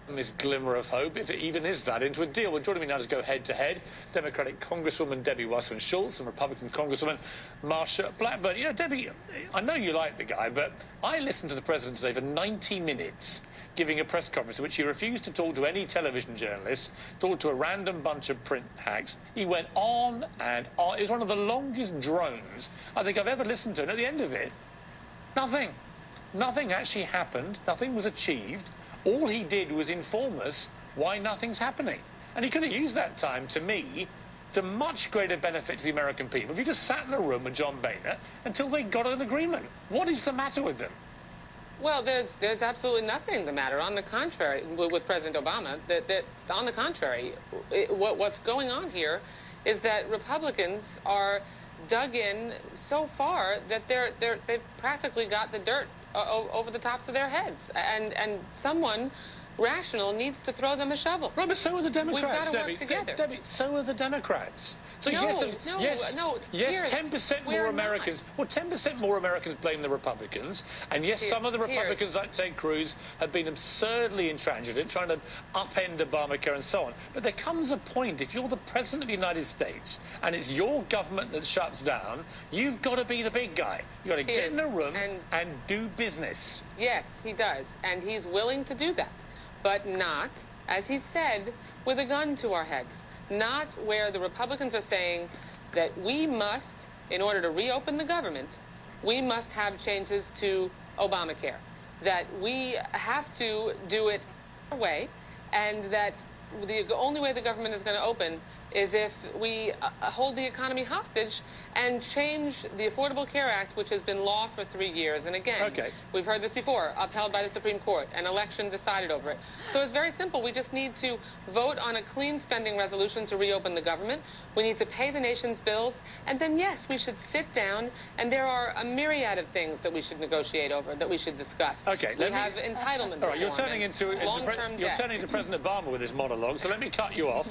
this glimmer of hope, if it even is that, into a deal. Well, joining me now to go head-to-head, Democratic Congresswoman Debbie Wasserman Schultz and Republican Congresswoman Marsha Blackburn. You know, Debbie, I know you like the guy, but I listened to the President today for 90 minutes giving a press conference in which he refused to talk to any television journalists, talked to a random bunch of print hacks. He went on and on. It was one of the longest drones I think I've ever listened to, and at the end of it, nothing. Nothing actually happened. Nothing was achieved. All he did was inform us why nothing's happening. And he could have used that time, to me, to much greater benefit to the American people if he just sat in a room with John Boehner until they got an agreement. What is the matter with them? Well, there's absolutely nothing the matter. On the contrary, with President Obama, on the contrary, what's going on here is that Republicans are dug in so far that they've practically got the dirt over the tops of their heads, and someone rational needs to throw them a shovel. Right, but so are the Democrats, We've got to Debbie. work together. Debbie, so are the Democrats. So no, yes, 10% more Americans. Well, 10% more Americans blame the Republicans, and yes, some of the Republicans, like Ted Cruz, have been absurdly intransigent, trying to upend Obamacare and so on. But there comes a point, if you're the President of the United States and it's your government that shuts down, you've got to be the big guy. You've got to get in the room and do business. Yes, he does, and he's willing to do that. But not, as he said, with a gun to our heads. Not where the Republicans are saying that we must, in order to reopen the government, we must have changes to Obamacare. That we have to do it our way, and that the only way the government is going to open is if we hold the economy hostage and change the Affordable Care Act, which has been law for 3 years. And again, we've heard this before, upheld by the Supreme Court, an election decided over it. So it's very simple. We just need to vote on a clean spending resolution to reopen the government. We need to pay the nation's bills. And then, yes, we should sit down, and there are a myriad of things that we should negotiate over, that we should discuss. Okay, we have entitlement. All right, you're turning into President Obama with this monologue, so let me cut you off.